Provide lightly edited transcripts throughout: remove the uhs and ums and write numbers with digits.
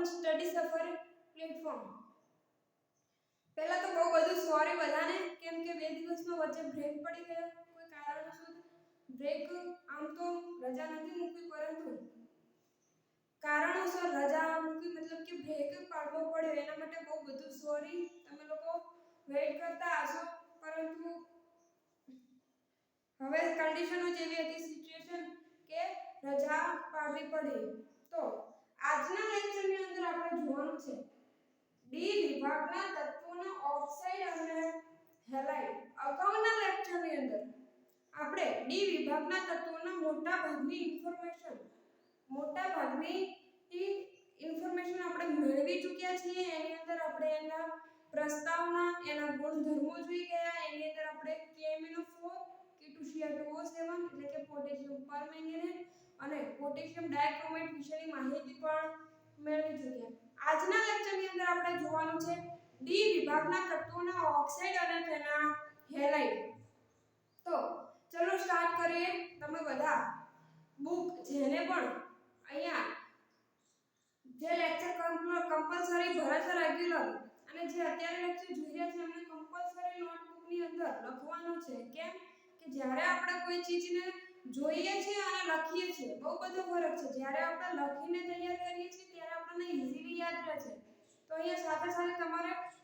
Open study સફર platform. પહેલા તો બહુ બધું સોરી બધાને, કેમ કે 2 દિવસનો વચ્ચે બ્રેક પડી ગયો કોઈ કારણોસર. બ્રેક આમ તો રજા નથી મૂકી, પરંતુ કારણોસર રજા મૂકી મતલબ કે બ્રેક પાડવો પડ્યો, એના માટે બહુ બધું સોરી. તમે લોકો વેઇટ કરતા હશો, પરંતુ હવે કન્ડિશનો જેવી હતી, સિચ્યુએશન કે રજા પાડવી પડી. તો આજના લેક્ચરની અંદર આપણે જોવાનું છે ડી વિભાગના તત્વોના ઓક્સાઇડ અને હેલાઇડ. અગાઉના લેક્ચરની અંદર આપણે ડી વિભાગના તત્વોના મોટા ભાગની ઇન્ફોર્મેશન આપણે મેળવી ચૂક્યા છીએ. એની અંદર આપણે એના પ્રસ્તાવના, એના ગુણધર્મો જોઈ ગયા. એની અંદર આપણે KMnO4, K2Cr2O7 એટલે કે પોટેશિયમ પરમેંગેનેટ અને પોટેશિયમ ડાયક્રોમેટ વિશેની માહિતી પણ મેળવી ચૂક્યા. આજના લેક્ચરની અંદર આપણે જોવાનું છે ડી વિભાગના તત્વોના ઓક્સાઇડ અને તેના હેલાઇડ. તો ચલો સ્ટાર્ટ કરીએ. તમે બધા બુક જેને પણ અહીંયા જે લેક્ચર કમ્પલસરી ભરે છે રેગ્યુલર, અને જે અત્યારે લેક્ચર જોઈ રહ્યા છે એમને કમ્પલસરી નોટબુકની અંદર લખવાનું છે. કેમ કે જ્યારે આપણે કોઈ ચીજને જોઈએ છીએ અને લખીએ છીએ બહુ બધો ફરક છે. જ્યારે આપણે લખીને તૈયાર કરીએ છીએ ત્યારે આપણને ઈઝીલી યાદ રહે છે. તો અહીંયા સાથે સાથે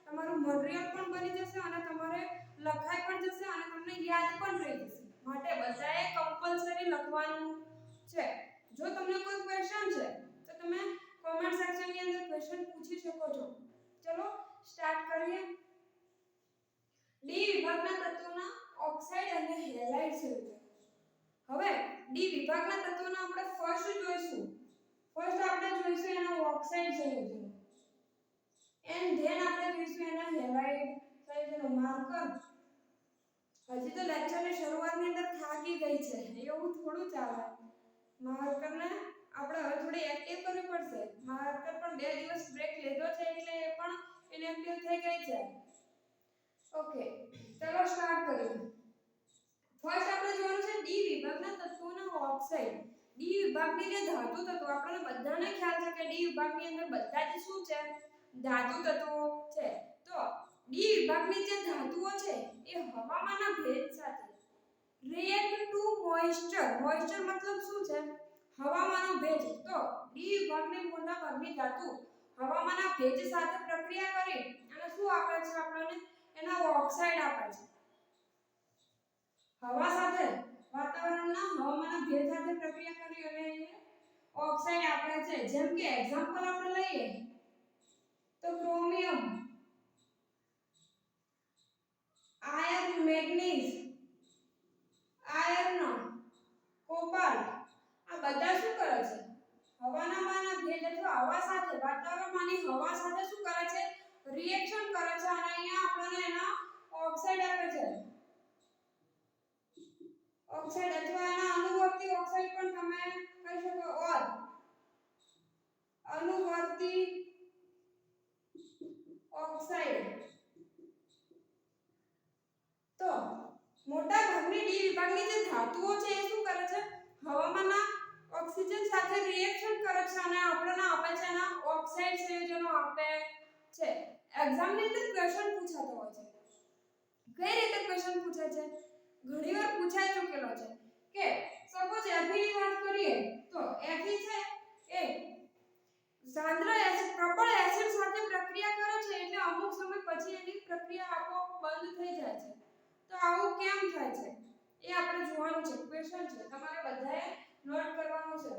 તમારું મટીરીયલ પણ બની જશે અને તમારે લખાઈ પણ જશે અને તમને યાદ પણ રહી જશે. માટે બધાએ કમ્પલસરી લખવાનું છે. જો તમને કોઈ ક્વેશ્ચન છે તો તમે કોમેન્ટ સેક્શનની અંદર ક્વેશ્ચન પૂછી શકો છો. ચલો સ્ટાર્ટ કરીએ. ડી વિભાગના તત્વોના ઓક્સાઇડ અને હેલાઇડ છે. હવે ડી વિભાગના તત્વોના આપણે ફર્સ્ટ જોઈશું એના ઓક્સાઇડ સંયોજનો, એન્ડ ધેન આપણે જોઈશું એના હેલાઇડ સંયોજનો. માર્કર હજી તો લેક્ચરની શરૂઆતની અંદર થાકી ગઈ છે એવું થોડું ચાલે. માર્કરને આપણે હવે થોડી એક્ટિવ કરવી પડશે. માર્કર પણ 2 દિવસ બ્રેક લીધો છે એટલે એ પણ ઇનએક્ટિવ થઈ ગઈ છે. ઓકે, ચલો સ્ટાર્ટ કરીએ. ફર્સ્ટ આપણે જોવાનું છે ડી વિભાગના તત્વોના ઓક્સાઇડ. ડી વિભાગની જે ધાતુ તત્વો, આપણને બધાને ખ્યાલ છે કે ડી વિભાગની અંદર બધા જ શું છે? ધાતુ તત્વો છે. તો ડી વિભાગની જે ધાતુઓ છે એ હવામાનના ભેજ સાથે રિએક્ટ ટુ મોઇસ્ચર. મોઇસ્ચર મતલબ શું છે? હવામાનનો ભેજ. તો ડી વિભાગની મોટા ભાગની ધાતુ હવામાનના ભેજ સાથે પ્રક્રિયા કરી અને શું આપે છે આપણને? એના ઓક્સાઇડ આપે છે. હવા સાથે, વાતાવરણના હવામાનના ભેજ સાથે પ્રક્રિયા કરી અને ઓક્સાઇડ આપે છે. જેમ કે એક્ઝામ્પલ આપણે લઈએ તો ક્રોમિયમ, આયર્ન, મેગ્નીઝ, આયર્ન, કોબાલ્ટ, આ બધા શું કરે છે? હવાના ભેજ અથવા હવા સાથે, વાતાવરણમાંની હવા સાથે શું કરે છે? રિએક્શન કરે છે અને અહીંયા આપણને એના ઓક્સાઇડ આપે છે. ઓક્સાઇડ અથવા એના અનુવર્તી ઓક્સાઇડ પણ તમે કહી શકો. ઓર અનુવર્તી ઓક્સાઇડ. તો મોટા ભાગની ડી વિભાગની જે ધાતુઓ છે એ શું કરે છે? હવામાનના ઓક્સિજન સાથે રિએક્શન કરે છે અને આપણને આપે છે એના ઓક્સાઇડ સંયોજનો આપે છે. એક્ઝામની અંદર ક્વેશ્ચન પૂછાતો હોય છે. કઈ રીતે ક્વેશ્ચન પૂછાય છે? ઘણીવાર પૂછાઈ ચૂકેલો છે કે સપોઝ Fe ની વાત કરીએ તો Fe છે એ સાંદ્ર એસિડ, પ્રબળ એસિડ સાથે પ્રક્રિયા કરે છે એટલે અમુક સમય પછી એની પ્રક્રિયા આપોઆપ બંધ થઈ જાય છે. તો આવું કેમ થાય છે એ આપણે જોવાનું છે. ક્વેશ્ચન છે, તમારે બધાએ નોટ કરવાનું છે.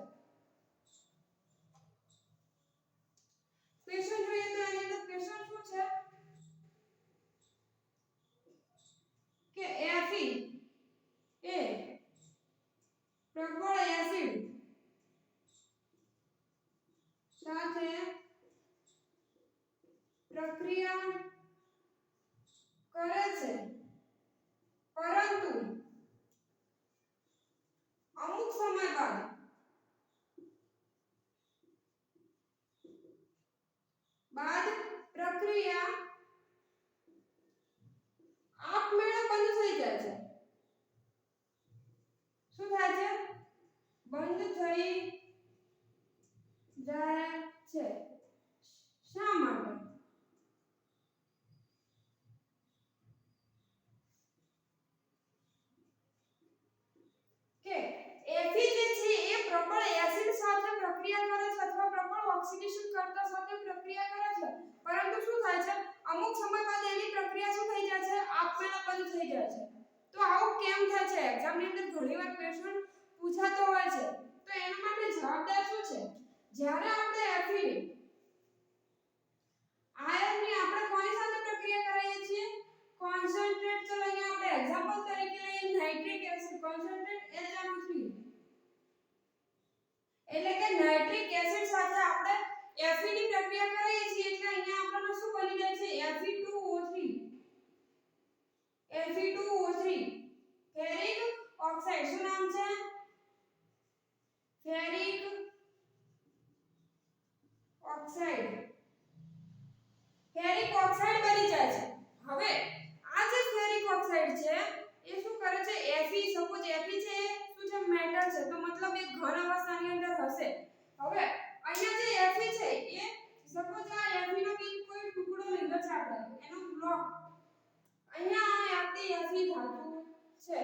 ક્વેશ્ચન જોઈએ તો એની અંદર ક્વેશ્ચન શું છે કે Fe એ પ્રબળ એસિડ સાથે પ્રક્રિયા કરે છે, પરંતુ અમુક સમય બાદ પ્રક્રિયા આપમેળે બંધ થઈ જાય છે. ઓક્સિડેશન કરતા સાથે પ્રક્રિયા કરે છે પરંતુ શું થાય છે અમુક સમય બાદ એની પ્રક્રિયા શું થઈ જાય છે આપમેળે બંધ થઈ જાય છે તો આવું કેમ થાય છે એક્ઝામ ની અંદર ઘણીવાર ક્વેશ્ચન પૂછાતો હોય છે તો એના માટે જવાબદાર શું છે જ્યારે આપણે Fe આયનની આપણે કોની સાથે પ્રક્રિયા કરીએ છીએ કોન્સન્ટ્રેટ ચલો અહીંયા આપણે એક્ઝામ્પલ તરીકે લઈએ નાઇટ્રિક એસિડ કોન્સન્ટ્રેટ HNO3 એટલે કે નાઇટ્રિક એસિડ સાથે આપણે Fe ની પ્રક્રિયા કરીએ છીએ એટલે અહીંયા આપણને શું બની જાય છે Fe2O3 ફેરિક ઓક્સાઇડ શું નામ છે ફેરિક ઓક્સાઇડ ફેરિક ઓક્સાઇડ બની જાય છે હવે આ જે ફેરિક ઓક્સાઇડ છે એ શું કરે છે Fe સપોઝ Fe છે એ શું છે મેટલ છે તો મતલબ એ ઘન અવસ્થાની અંદર હશે હવે અહીંયા જે Fe છે એ સપોઝ આ Fe નો કોઈ ટુકડો લીધો છે આપણે એનો બ્લોક અહીંયા આપણી Fe ધાતુ છે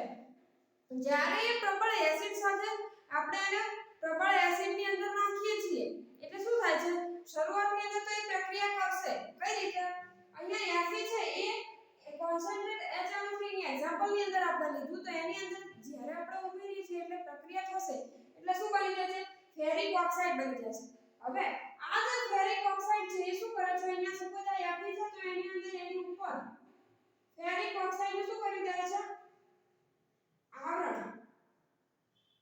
જ્યારે એ પ્રબળ એસિડ સાથે આપણે એને પ્રબળ એસિડ ની અંદર નાખીએ છીએ એટલે શું થાય છે શરૂઆતની અંદર તો એ પ્રક્રિયા કરશે કઈ રીતે અહીંયા Fe છે એ કોન્સન્ટ્રેટ HNO3 ની એક્ઝામ્પલ ની અંદર આપણે લીધું તો એની અંદર જ્યારે આપણે ઉમેરીએ છીએ એટલે પ્રક્રિયા થશે એટલે શું બની જશે ફેરિક ઓક્સાઇડ બની જશે હવે આ જે ફેરિક ઓક્સાઇડ છે એ શું કરે છે અહીંયા સપોઝ આ Fe છે તો એની અંદર એની ઉપર ફેરિક ઓક્સાઇડ ને શું કરી દે છે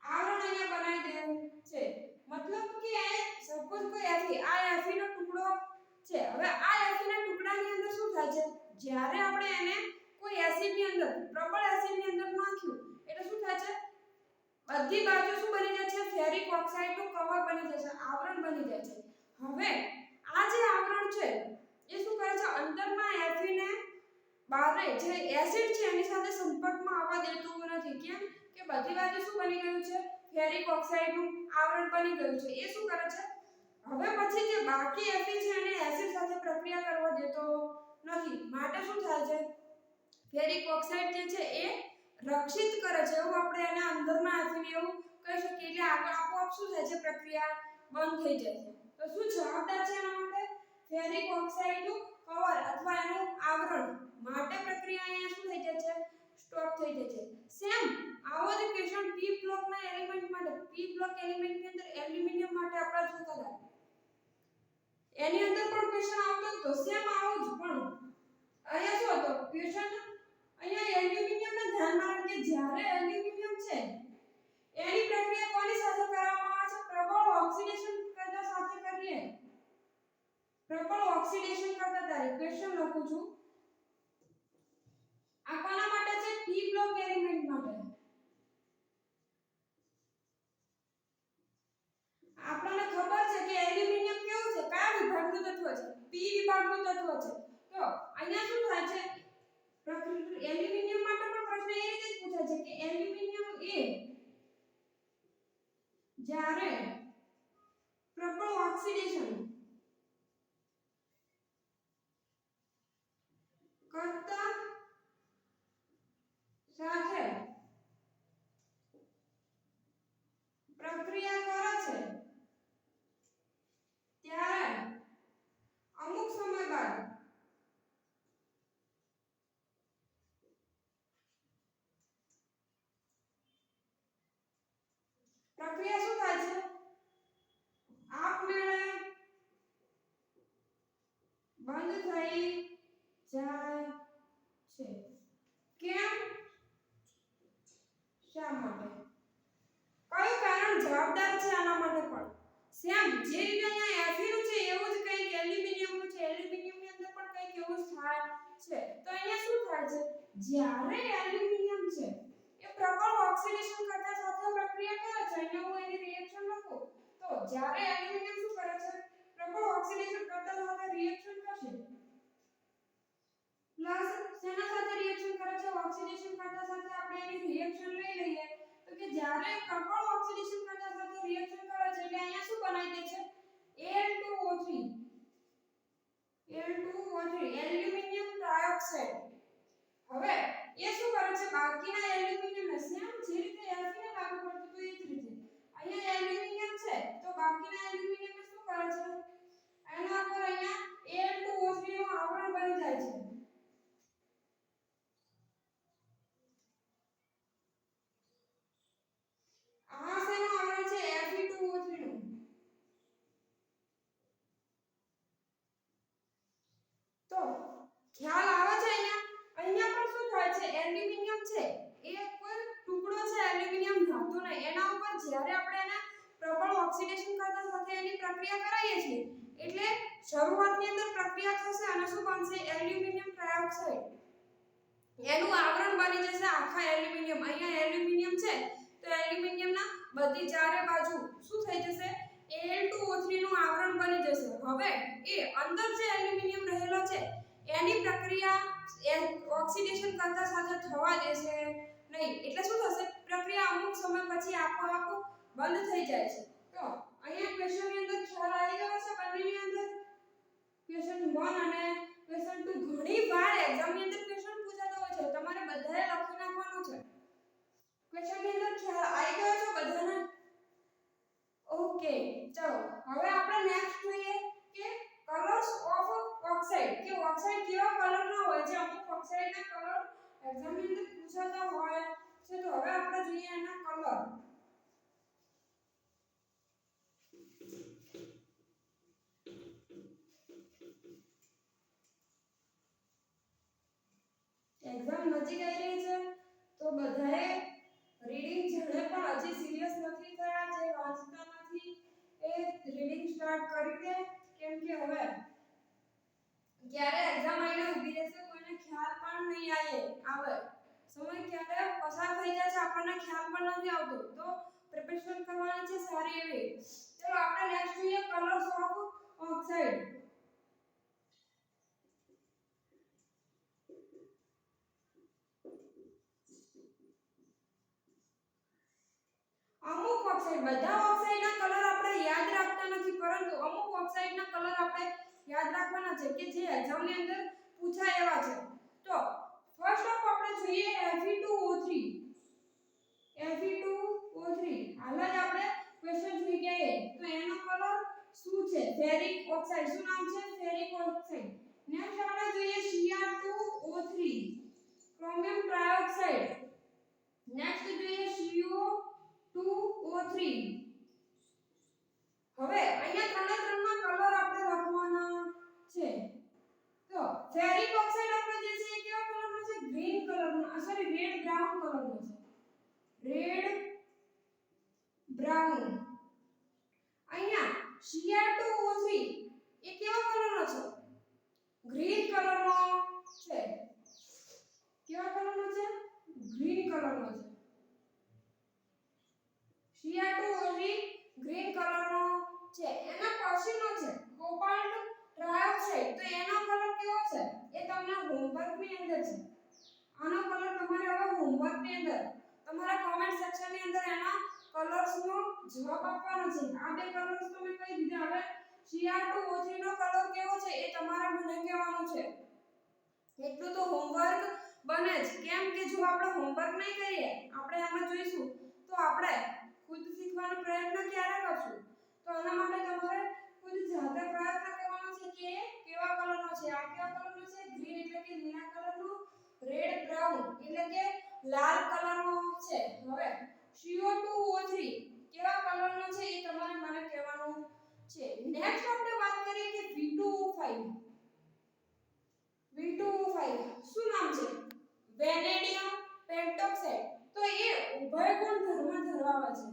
આવરણ અહીંયા બનાવી દે છે મતલબ કે સપોઝ કોઈ Fe નો ટુકડો છે હવે આ Fe ના ટુકડાની અંદર શું થાય છે જ્યારે આપણે એને કોઈ એસિડ ની અંદર પ્રબળ એસિડ ની અંદર નાખ્યું એટલે શું થાય છે બધી બાજુ શું બની જાય છે ફેરિક ઓક્સાઇડ નું કવર બની જાય છે આવરણ બની જાય છે હવે આ જે આવરણ છે એ શું કરે છે અંદરના Fe ને બહાર જે એસિડ છે એની સાથે સંપર્કમાં આવવા દેતું નથી કેમ કે બધી બાજુ શું બની ગયું છે ફેરિક ઓક્સાઇડ નું આવરણ બની ગયું છે એ શું કરે છે હવે પછી જે બાકી Fe છે એને એસિડ સાથે પ્રક્રિયા કરવા દેતો નથી માટે શું થાય છે ફેરિક ઓક્સાઇડ જે છે એ રક્ષિત કરે છે એવું આપણે એને અંદરના Fe ને એવું કહી શકીએ એટલે આગળ આપોઆપ શું થાય છે પ્રક્રિયા બંધ થઈ જાય છે તો શું જવાબદાર છે એના માટે ફેરિક ઓક્સાઇડ નું કવર અથવા એનું આવરણ માટે પ્રક્રિયા અહીંયા શું થઈ જાય છે સ્ટોપ થઈ જાય છે સેમ આવો જ ક્વેશ્ચન p બ્લોક ના એલિમેન્ટ માટે p બ્લોક એલિમેન્ટ ની અંદર એલ્યુમિનિયમ માટે આપણે જોતા હતા એની અંદર પણ ક્વેશ્ચન આવતો તો સેમ આવો જ પણ અહીંયા શું હતો ક્વેશ્ચન અહીંયા એલ્યુમિનિયમ ને ધ્યાનમાં રાખીએ જ્યારે એલ્યુમિનિયમ છે એની પ્રક્રિયા કોની સાથે કરવામાં આવે છે પ્રબળ ઓક્સિડેશન કરતા સાથે કરીએ પ્રબળ ઓક્સિડેશન કરતા તારી ક્વેશ્ચન લખું છું આ કોના માટે છે p બ્લોક એલિમેન્ટ માટે આપણને ખબર છે કે એલ્યુમિનિયમ કેવું છે કયા વિભાગનું તત્વ છે p વિભાગનું તત્વ છે તો અહીંયા શું થાય છે એલ્યુમિનિયમ માટે પણ પ્રશ્ન એ રીતે પૂછાય છે કે એલ્યુમિનિયમ એ જ્યારે પ્રબળ ઓક્સિડેશન કરતા સાથે પ્રક્રિયા કરે છે ત્યારે અમુક સમય બાદ પ્રક્રિયા શું થાય છે આપમેળે બંધ થઈ જાય છે કેમ શા માટે કયું કારણ જવાબદાર છે આના માટે પણ સેમ જે રીતે અહીંયા Fe નું છે એવું જ કંઈક એલ્યુમિનિયમ નું છે એલ્યુમિનિયમ ની અંદર પણ કંઈક એવું જ થાય છે તો અહીંયા શું થાય છે જ્યારે એલ્યુમિનિયમ છે એ પ્રબળ ઓક્સિડેશન કરતા સાથે પ્રક્રિયા કરે છે અહીંયા હું એની રિએક્શન લખું તો જ્યારે એલ્યુમિનિયમ શું કરે છે પ્રબળ ઓક્સિડેશન કરતા સાથે રિએક્શન કરશે પ્લસ શેના સાથે રિએક્શન કરે છે ઓક્સિડેશન કરતા સાથે આપણે એની રિએક્શન લઈ લઈએ તો કે જ્યારે પ્રબળ ઓક્સિડેશન કરતા સાથે રિએક્શન કરે છે એટલે અહીંયા શું બનાવી દે છે Al2O3 એલ્યુમિનિયમ ટ્રાયોક્સાઇડ હવે એ શું કરે છે બાકીના એલ્યુમિનિયમને સેમ જે રીતે Fe ને લાગુ પડતું હતું એ જ રીતે અહીંયા એલ્યુમિનિયમ છે તો બાકીના એલ્યુમિનિયમને શું કરે છે એલ્યુમિનિયમ છે એ કોઈ ટુકડો છે એલ્યુમિનિયમ ધાતુ નહીં, એના ઉપર જ્યારે આપણે એને પ્રબળ ઓક્સિડેશન કરતા સાથે એની પ્રક્રિયા કરાવીએ છીએ એટલે શરૂઆતની અંદર પ્રક્રિયા થશે અને શું બનશે એલ્યુમિનિયમ ટ્રાયોક્સાઇડ એનું આવરણ બની જશે આખા એલ્યુમિનિયમ. અહીંયા એલ્યુમિનિયમ છે તો એલ્યુમિનિયમના બધી ચારે બાજુ શું થઈ જશે Al2O3 નું આવરણ બની જશે. હવે એ અંદર જે એલ્યુમિનિયમ રહેલો છે એની પ્રક્રિયા ઓક્સિડેશન કરતા સાથે થવા દેશે નહીં, એટલે શું થશે પ્રક્રિયા અમુક સમય પછી આપોઆપ બંધ થઈ જાય છે. તો અહીંયા ક્વેશ્ચનની અંદર ખ્યાલ આવી ગયો છે બંનેની અંદર. ક્વેશ્ચન 1 અને ક્વેશ્ચન 2 ઘણી વાર એક્ઝામની અંદર ક્વેશ્ચન પૂછાતા હોય છે, તમારે બધાએ લખી નાખવાનું છે. ક્વેશ્ચનની અંદર ખ્યાલ આવી ગયો છે બધાને? ઓકે, ચલો હવે આપણે નેક્સ્ટ જોઈએ કે કલર્સ ઓફ ઓક્સાઇડ, કે ઓક્સાઇડ કેવા કલરના હોય છે. અમુક ઓક્સાઇડના કલર એક્ઝામની અંદર પૂછાતા હોય છે, તો હવે આપણે જોઈએ એના કલર. એક્ઝામ નજીક આવી રહી છે તો બધાએ રીડિંગ જેણે પણ હજી સિરિયસ નથી થયા, જે વાંચતા નથી એ રીડિંગ સ્ટાર્ટ કરી દે, કેમ કે હવે ક્યારે એક્ઝામ આવીને ઊભી રહેશે કોઈને ખ્યાલ પણ નહીં આવે. સમય ક્યારે પસાર થઈ જાય છે આપણને ખ્યાલ પણ નથી આવતો, તો પ્રિપેરેશન કરવાની છે સારી એવી. ચલો આપણે નેક્સ્ટ જોઈએ કલર્સ ઓફ ઓક્સાઇડ. અમુક ઓક્સાઇડ, બધા ઓક્સાઇડના કલર આપણે યાદ રાખતા નથી, પરંતુ અમુક ઓક્સાઇડના કલર આપણે યાદ રાખવાના છે કે જે એક્ઝામની અંદર પૂછાય એવા છે. તો ફર્સ્ટ ઓફ આપણે જોઈએ Fe2O3. Fe2O3 હાલ જ આપણે ક્વેશ્ચન જોઈ ગયા તો એનો કલર શું છે ફેરિક ઓક્સાઇડ. શું નામ છે ફેરિક ઓક્સાઇડ. નેક્સ્ટ આપણે જોઈએ Cr2O3 ક્રોમિયમ ટ્રાયોક્સાઇડ. નેક્સ્ટ જોઈએ CO2O3. હવે અહીંયા ત્રણે ત્રણના કલર આપણે લખવાના છે. તો ફેરિક ઓક્સાઇડ આપણે જે છે એ કેવા કલરનો છે ગ્રીન કલરનો, સોરી રેડ બ્રાઉન કલરનો છે. Red brown. અહીંયા Cr2O3 એ કેવા કલરનો છે ગ્રીન કલરનો છે. કેવા કલરનો છે ગ્રીન કલરનો છે. Cr2O3 ગ્રીન કલરનો છે. એના પછીનો છે કોબાલ્ટ ટ્રાયોક્સાઇડ. તો એનો કલર કેવો છે એ તમને હોમવર્કની અંદર છે. આનો કલર તમારે હવે હોમવર્કની અંદર તમારા કમેન્ટ સેક્શનની અંદર એના કલર્સનો જવાબ આપવાનો છે. આ બે કલર્સ તમે કહી દીધા. હવે Cr2O3 નો કલર કેવો છે એ તમારે મને કહેવાનું છે. એટલું તો હોમવર્ક બને જ, કેમ કે જો આપણે હોમવર્ક નહીં કરીએ આપણે આમાં જોઈશું તો આપણે ખુદ શીખવાનો પ્રયત્ન ક્યારે કરશું. તો આના માટે તમારે ખુદ જાતે પ્રયત્ન કરવાનો છે કે કેવા કલરનો છે. આ કેવા કલરનો છે ગ્રીન એટલે કે લીલા કલરનો, રેડ બ્રાઉન એટલે કે લાલ કલરનો છે. હવે CO2O3 કેવા કલરનો છે એ તમારે મને કહેવાનું છે. નેક્સ્ટ આપણે વાત કરીએ કે V2O5. V2O5 શું નામ છે વેનેડિયમ પેન્ટોક્સાઇડ. તો એ ઉભય ગુણધર્મ ધરાવે છે.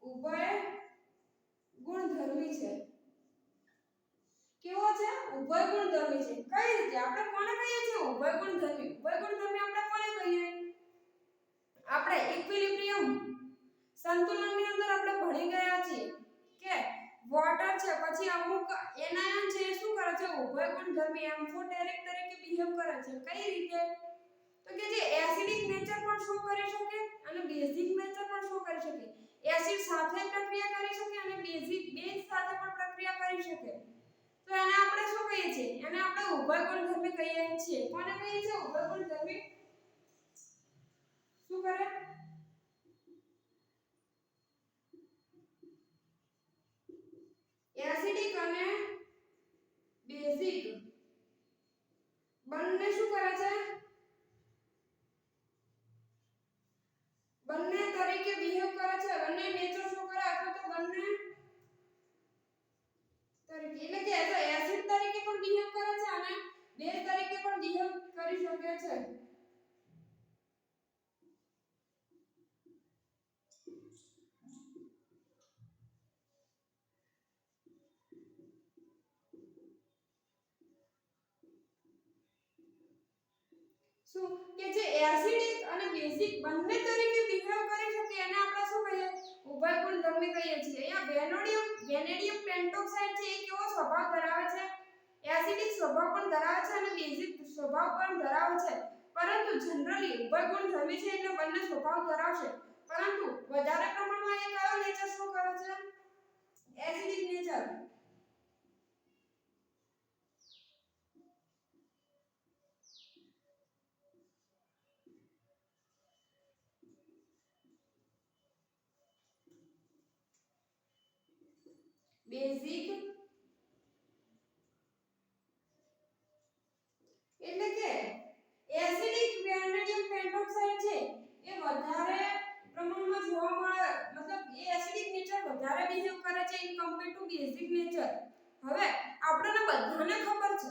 ઉભય ગુણધર્મી છે. કેવો છે ઉભય ગુણધર્મી છે. કઈ રીતે આપણે કોને કહીએ છીએ ઉભય ગુણધર્મી? ઉભય ગુણધર્મી આપણે કોને કહીએ? આપણે ઇક્વિલિબ્રિયમ સંતુલનની અંદર આપણે ભણી ગયા છીએ કે વોટર છે પછી અમુક એનાયન છે શું કરે છે ઉભય ગુણધર્મી એમ્ફોટેરિક તરીકે બિહેવ કરે છે. કઈ રીતે? તો કે જે એસિડિક નેચર પણ શો કરી શકે અને બેઝિક નેચર પણ શો કરી શકે. એસિડ સાથે પ્રક્રિયા કરી શકે અને બેઝિક બેઝ સાથે પણ પ્રક્રિયા કરી શકે. તો એને આપણે શું કહીએ છીએ? એને આપણે ઉભય ગુણધર્મી કહીએ છીએ. કોને કહીએ છીએ ઉભય ગુણધર્મી? શું કરે એસિડિક અને બેઝિક બંને શું કરે છે બંને તરીકે બિહેવ કરે છે. બંને નેચર શું કરે અથવા તો બંને તરીકે એટલે કે એસિડ તરીકે પણ બિહેવ કરે છે અને બેઝ તરીકે પણ બિહેવ કરી શકે છે. શું કે જે એસિડિક અને બેઝિક બંને તરીકે બિહેવ કરી શકે એને આપણે શું કહીએ ઉભય ગુણધર્મી કહીએ છીએ અહીંયા વેનેડિયમ પેન્ટોક્સાઇડ છે એ કેવો સ્વભાવ ધરાવે છે એસિડિક સ્વભાવ પણ ધરાવે છે અને બેઝિક સ્વભાવ પણ ધરાવે છે પરંતુ જનરલી ઉભય ગુણધર્મી છે એટલે બંને સ્વભાવ ધરાવશે પરંતુ વધારે પ્રમાણમાં એ કયો નેચર શો કરે છે એસિડિક નેચર બેઝિક એટલે કે એસિડિક વેનેડિયમ પેન્ટોક્સાઇડ છે એ વધારે પ્રમાણમાં જોવા મળે મતલબ એ એસિડિક નેચર વધારે બિહેવ કરે છે in compare to basic nature હવે આપણને બધાને ખબર છે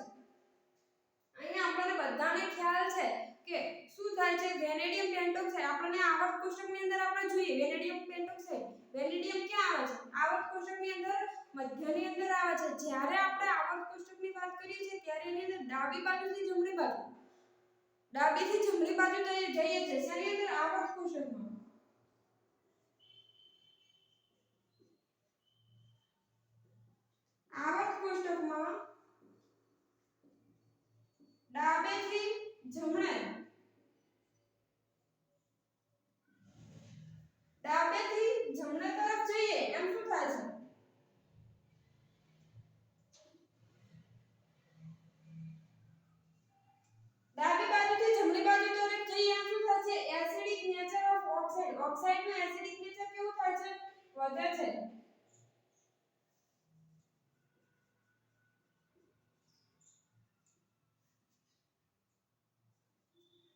અહીંયા આપણને બધાને ખ્યાલ છે કે શું થાય છે વેનેડિયમ પેન્ટોક્સાઇડ આપણને આવર્ત કોષ્ટકની અંદર આપણે જોઈએ વેનેડિયમ પેન્ટોક્સાઇડ વેનેડિયમ ક્યાં આવે છે આવર્ત કોષ્ટકની અંદર મધ્યની અંદર આવે છે જ્યારે આપણે આવર્ત કોષ્ટકની વાત કરીએ છીએ ત્યારે એની અંદર ડાબી બાજુથી જમણી બાજુ ડાબીથી જમણી બાજુ જઈએ છીએ શેની અંદર આવર્ત કોષ્ટકમાં આવર્ત કોષ્ટકમાં ડાબેથી જમણે ડાબેથી જમણે તરફ જઈએ એમ શું થાય છે ડાબી બાજુથી જમણી બાજુ તરફ જઈએ એમ શું થાય છે એસિડિક નેચર ઓફ ઓક્સાઇડ ઓક્સાઇડનું એસિડિક નેચર કેવું થાય છે વધે છે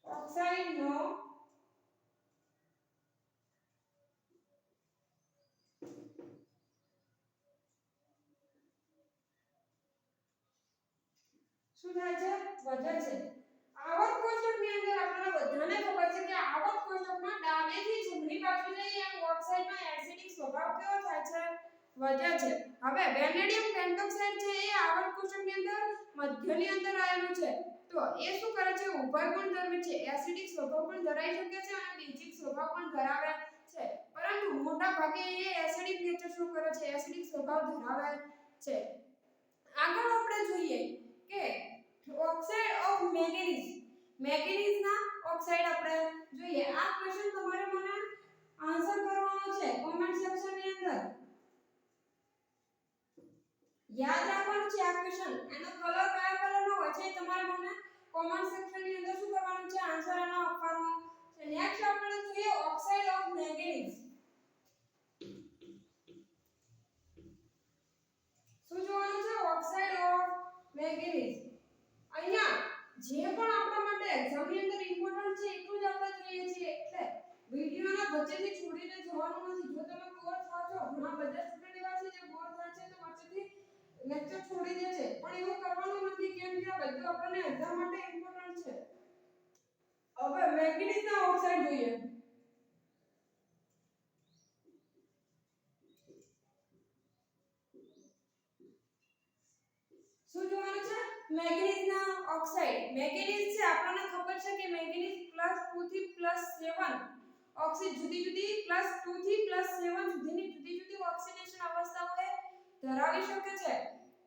ઓક્સાઇડનો શું થાય છે વધે છે આવર્ત કોષ્ટકની અંદર આપણને બધાને ખબર છે કે આવર્ત કોષ્ટકમાં ડાબેથી જમણી બાજુ જઈએ એમ ઓક્સાઇડનો એસિડિક સ્વભાવ કેવો થાય છે વધે છે હવે વેનેડિયમ પેન્ટોક્સાઇડ છે એ આવર્ત કોષ્ટકની અંદર મધ્યની અંદર આવેલું છે તો એ શું કરે છે ઉભય ગુણધર્મી છે એસિડિક સ્વભાવ પણ ધરાવી શકે છે અને બેઝિક સ્વભાવ પણ ધરાવે છે પરંતુ મોટા ભાગે એ એસિડિક નેચર શું કરે છે એસિડિક સ્વભાવ ધરાવે છે આગળ આપણે જોઈએ કે ઓક્સાઇડ ઓફ મેંગેનીઝ મેંગેનીઝના ઓક્સાઇડ આપણે જોઈએ આ ક્વેશ્ચન તમારે મને આન્સર કરવાનો છે કોમેન્ટ સેક્શનની અંદર યાદ રાખવાનું છે આ ક્વેશ્ચન એનો કલર કયા કલરનો હોય છે તમારે મને કોમેન્ટ સેક્શનની અંદર શું કરવાનું છે આન્સર એનો આપવાનો છે નેક્સ્ટ આપણે જોઈએ ઓક્સાઇડ ઓફ મેંગેનીઝ શું જોવાનું છે ઓક્સાઇડ ઓફ મેંગેનીઝ અહીંયા જે પણ આપણા માટે એક્ઝામની અંદર ઇમ્પોર્ટન્ટ છે એટલું જ આપણે જોઈએ છીએ એટલે વિડિયોના વચ્ચેથી છોડીને જવાનું નથી જો તમે બોર થાઓ છો ઘણા બધા સ્ટુડન્ટ એવા છે જે બોર થાય છે તો વચ્ચેથી લેક્ચર છોડી દે છે પણ એવું કરવાનું નથી કેમ કે આ બધું આપણને એક્ઝામ માટે ઇમ્પોર્ટન્ટ છે હવે મેંગેનીઝના ઓક્સાઇડ જોઈએ શું જોવાનું છે મેંગેનીઝના ઓક્સાઇડ મેંગેનીઝ છે આપણને ખબર છે કે મેંગેનીઝ +2 થી +7 ઓક્સાઇડ જુદી જુદી +2 થી +7 સુધીની જુદી જુદી ઓક્સિડેશન અવસ્થાઓએ ધરાવી શકે છે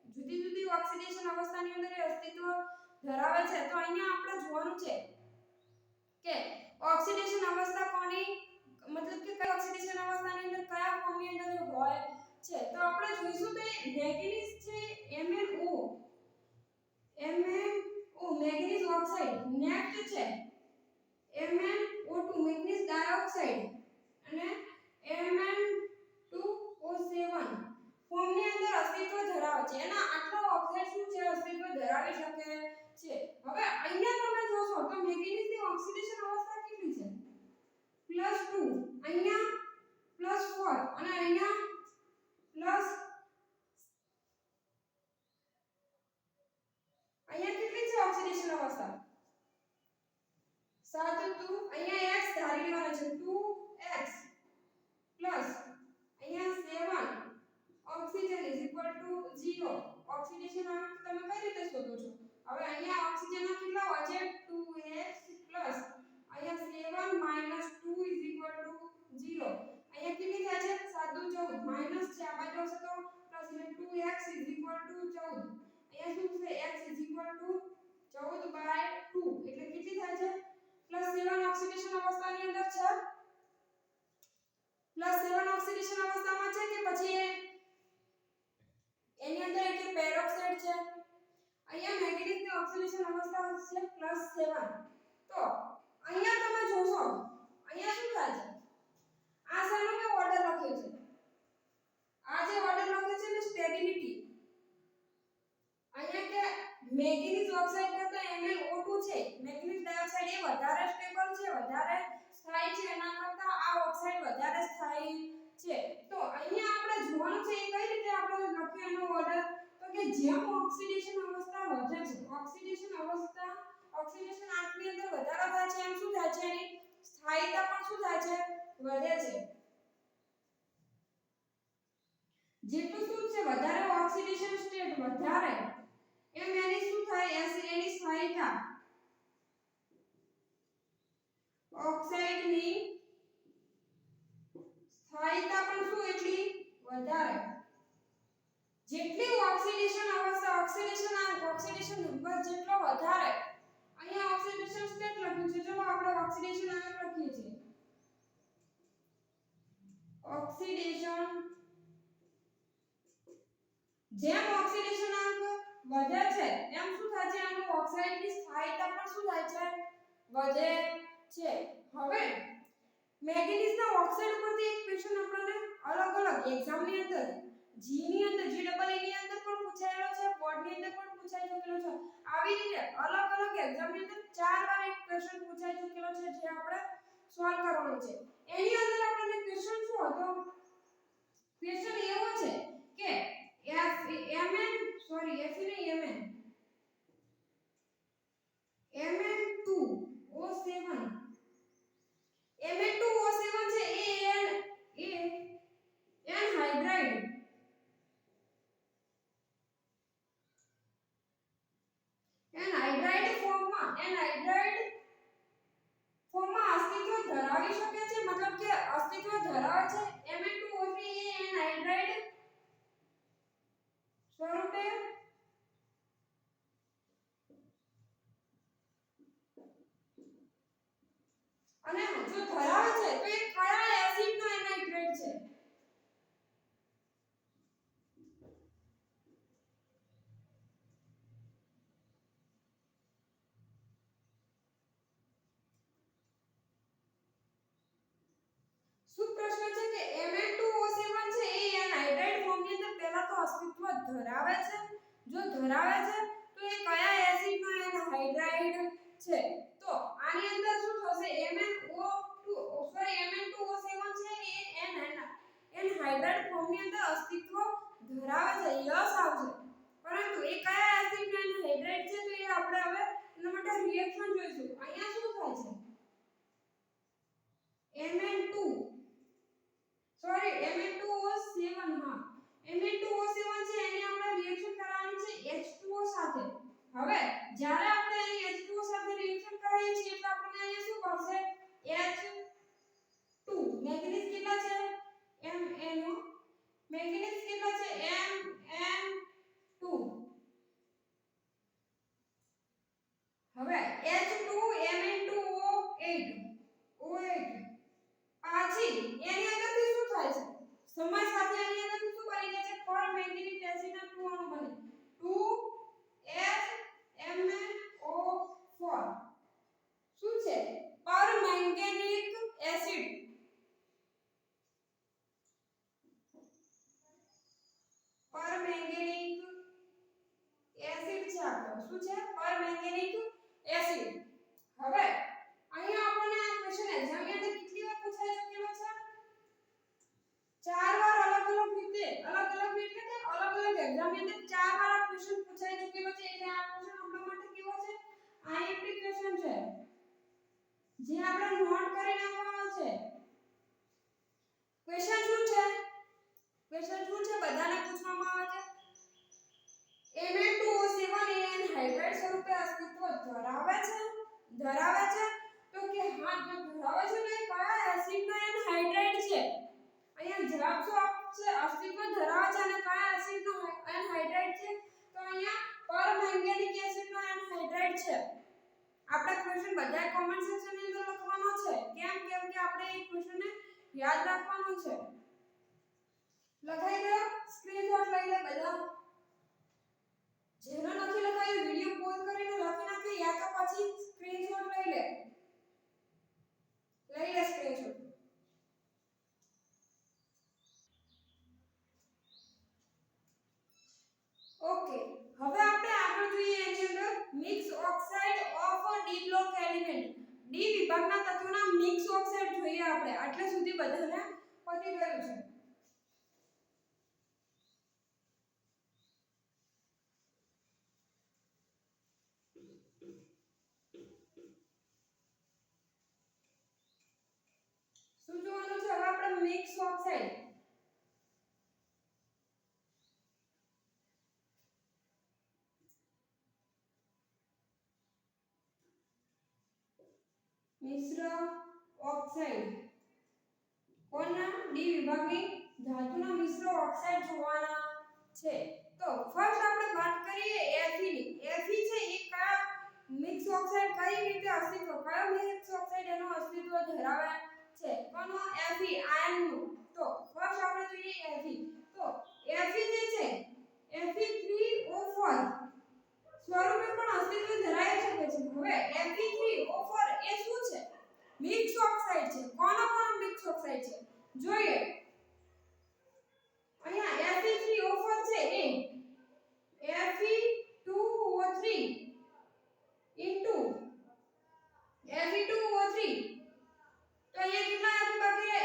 જુદી જુદી ઓક્સિડેશન અવસ્થાની અંદર એ અસ્તિત્વ ધરાવે છે તો અહીંયા આપણે જોવાનું છે કે ઓક્સિડેશન અવસ્થા કોની મતલબ કે કઈ ઓક્સિડેશન અવસ્થાની અંદર કયા ફોર્મની અંદર હોય છે તો આપણે જોઈશું કે મેંગેનીઝ છે MnO મેંગેનીઝ ઓક્સાઇડ નેક્સ્ટ છે MnO2 મેંગેનીઝ ડાયોક્સાઇડ અને Mn2O7 ફોર્મની અંદર અસ્તિત્વ ધરાવે છે એના આટલા ઓક્સાઇડ શું છે અસ્તિત્વ ધરાવી શકે છે હવે અહીંયા તમે જોશો તો મેંગેનીઝની ઓક્સિડેશન અવસ્થા કેટલી છે +2 અહીંયા +4 અને અહીંયા અહીંયા કેટલી છે ઓક્સિડેશન અવસ્થા 7 2 અહીંયા x ધારી લેવાનો છે 2x પ્લસ અહીંયા 7 ઓક્સિજન = 0 ઓક્સિડેશન તમે કઈ રીતે શોધો છો હવે અહીંયા ઓક્સિજનના કેટલા હોય છે 2x + પ્લસ અહીંયા 7 માઈનસ 2 ઇઝ ઇક્વલ ટુ 0. અહીંયા કેટલી થાય છે 7 દુ 14 માઈનસ છે આ બાજુ આવશે તો પ્લસ એટલે 2x ઇઝ ઇક્વલ ટુ 14. અહીંયા શું છે x ઇઝ ઇક્વલ ટુ 14/2 એટલે કેટલી થાય છે +7 ઓક્સિડેશન અવસ્થાની અંદર છે +7 ઓક્સિડેશન અવસ્થામાં છે કે પછી એની અંદર એક પેરોક્સાઇડ છે અહીંયા મેંગેનીઝની ઓક્સિડેશન અવસ્થા છે +7 તો અહીંયા તમે જોશો અહીંયા શું થાય છે આ સાનો મે ઓર્ડર લખ્યો છે આ જે ઓર્ડર લખ્યો છે ને સ્ટેબિલિટી અહીંયા કે મેંગેનીઝ ઓક્સાઇડ કરતા MnO2 છે મેંગેનીઝ ડાયોક્સાઇડ એ વધારે સ્ટેબલ છે વધારે સ્થાયી છે એના કરતા આ ઓક્સાઇડ વધારે સ્થાયી છે તો અહીંયા આપણે જોવાનું છે એ કઈ રીતે આપણે લખ્યું એનો ઓર્ડર તો કે જેમ ઓક્સિડેશન અવસ્થા વધે છે ઓક્સિડેશન આંખની અંદર વધારો થાય છે એમ શું થાય છે એની સ્થાયીતા પણ શું થાય છે વધે છે જેટલું શું છે વધારે ઓક્સિડેશન સ્ટેટ વધારે એમ એની શું થાય એની સ્થાયીતા ઓક્સાઇડની સ્થાયીતા પણ શું એટલી વધારે જેટલી ઓક્સિડેશન અવસ્થા ઓક્સિડેશન નંબર જેટલો વધારે અહીંયા ઓક્સિડેશન સ્ટેટ લખ્યું છે ચલો આપણે ઓક્સિડેશન આગળ લખીએ છીએ ઓક્સિડેશન જેમ ઓક્સિડેશન અંક વધે છે એમ શું થાય છે આનું ઓક્સાઇડની સ્થાયીતા પણ શું થાય છે વધે છે હવે મેંગેનીઝના ઓક્સાઇડ પરથી એક ક્વેશ્ચન આપણને અલગ એક્ઝામની અંદર જી ની અંદર GEE ની અંદર પણ પૂછાયેલો છે બોર્ડની અંદર પણ પૂછાઈ ચૂકેલો છે આવી રીતે અલગ એક્ઝામની અંદર 4 વાર એક ક્વેશ્ચન પૂછાઈ ચૂકેલો છે જે આપણે સોલ્વ કરવાનો છે એની અંદર આપણને ક્વેશ્ચન શું હતો ક્વેશ્ચન એવો છે કે Mn2O7 છે એ એનહાઇડ્રાઇડ ફોર્મમાં અસ્તિત્વ ધરાવી શકે છે મતલબ કે અસ્તિત્વ ધરાવે છે Mn2O3 એ એનહાઇડ્રાઇડ સ્વરૂપે અને જો ધરાવે છે તો એ કયા એસિડનો એનહાઇડ્રેટ છે શું પ્રશ્ન છે કે Mn2O7 છે એ એનહાઇડ્રાઇડ ફોર્મની અંદર પહેલા તો અસ્તિત્વ ધરાવે છે જો ધરાવે છે તો એ કયા એસિડનો એનહાઇડ્રાઇડ છે તો આની અંદર શું થશે Mn2O7 છે એ એનહાઇડ્રાઇડ ફોર્મની અંદર અસ્તિત્વ ધરાવે છે યસ આવશે પરંતુ એ કયા એસિડનો એનહાઇડ્રાઇડ છે તો એ આપણે હવે એના માટે રિએક્શન જોઈશું અહીંયા શું થાય છે Mn2O7 હા Mn2O7 છે એની આપણે રિએક્શન કરવાની છે H2O સાથે હવે જ્યારે આપણે અહીં H2O સાથે રિએક્શન કરીએ છીએ એટલે આપણને અહીંયા શું મળશે H2 મેંગેનીઝ કેટલા છે MnO મેંગેનીઝ કેટલા છે Mn2 હવે H2Mn2O8 પાછી એની અંદરથી શું થાય છે સમય સાથે એની અંદરથી શું બની જાય છે પર મેંગેનીઝ એસિડના 2 અણુ બને 2HMnO4 શું છે પર મેંગેનિક એસિડ છે આપણો શું છે પર મેંગેનિક એસિડ હવે અહીંયા આપણને આ ક્વેશ્ચન એક્ઝામની અંદર કેટલી વાર પૂછાઈ ચૂકેલો છે 4 વાર અલગ રીતે એટલે કે અલગ એક્ઝામની અંદર 4 વાર આ ક્વેશ્ચન પૂછાઈ ચૂકેલો છે એટલે આ ક્વેશ્ચન આપણા માટે કેવો છે આઈએમપી ક્વેશ્ચન છે જે આપણે નોટ કરી નાખવાનો છે ક્વેશ્ચન શું છે બધાને પૂછવામાં આવે છે Mn2O7 એનહાઇડ્રાઇડ સ્વરૂપે અસ્તિત્વ ધરાવે છે તો કે હા જો ધરાવે છે ને કયા એસિડ નો એનહાઇડ્રાઇડ છે અહીંયા જવાબ શું આપશે અસ્તિત્વ ધરાવે છે અને કયા એસિડ નો એનહાઇડ્રાઇડ છે તો અહીંયા પરમેંગેનિક એસિડ નો એનહાઇડ્રાઇડ છે આપણે ક્વેશ્ચન બધા કોમેન્ટ સેક્શન ની અંદર લખવાનો છે કેમ કે આપણે એક ક્વેશ્ચન ને યાદ રાખવાનો છે લખાઈ ગયો સ્ક્રીનશોટ લઈ લે બધા જેનો નથી લખાયું વિડિયો પોઝ કરીને લખી નાખે યા તો પછી સ્ક્રીનશોટ લઈ લે સ્ક્રીનશોટ ઓકે હવે આપણે આગળ જોઈએ એની અંદર mix oxide of D block element D વિભાગના તત્વોના મિક્સ ઓક્સાઇડ જોઈએ આપણે આટલે સુધી બધાને પતી ગયું છે શું જોવાનું છે હવે આપણે મિક્સ ઓક્સાઇડ મિશ્ર ઓક્સાઇડ કોના ડી વિભાગની ધાતુના મિશ્ર ઓક્સાઇડ જોવાના છે તો ફર્સ્ટ આપણે વાત કરીએ Fe ની Fe છે એ કયા મિક્સ ઓક્સાઇડ કઈ રીતે અસ્તિત્વ કયો મિક્સ ઓક્સાઇડ એનો અસ્તિત્વ ધરાવે છે કોનો Fe આયન નું તો ફર્સ્ટ આપણે જોઈએ Fe તો Fe જે છે Fe3O4 સ્વરૂપે પણ અસ્તિત્વ ધરાવી શકે છે હવે Fe3O4 એ શું છે મિક્સ ઓક્સાઇડ છે કોનો મિક્સ ઓક્સાઇડ છે જોઈએ અહીંયા Fe3O4 છે એ Fe2O3 ઇન્ટુ Fe2O3 તો અહીંયા કેટલા બાકી રહે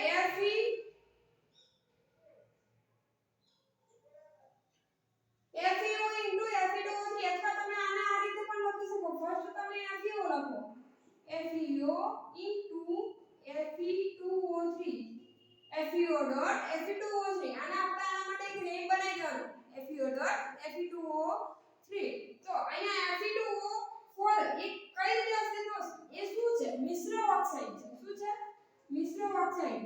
FeO ઇન્ટુ Fe2O3 અથવા તમે આને આ રીતે પણ લખી શકો ફર્સ્ટ તમે FeO લખો FeO into Fe2O3 FeO dot Fe2O3 અને આપણે આના માટે એક નેમ બનાવી દેવાનું FeO ડોટ Fe2O3 તો અહીંયા Fe2O4 એક કઈ રીતે અસ્તિત્વ એ શું છે મિશ્ર ઓક્સાઇડ છે શું છે મિશ્ર ઓક્સાઇડ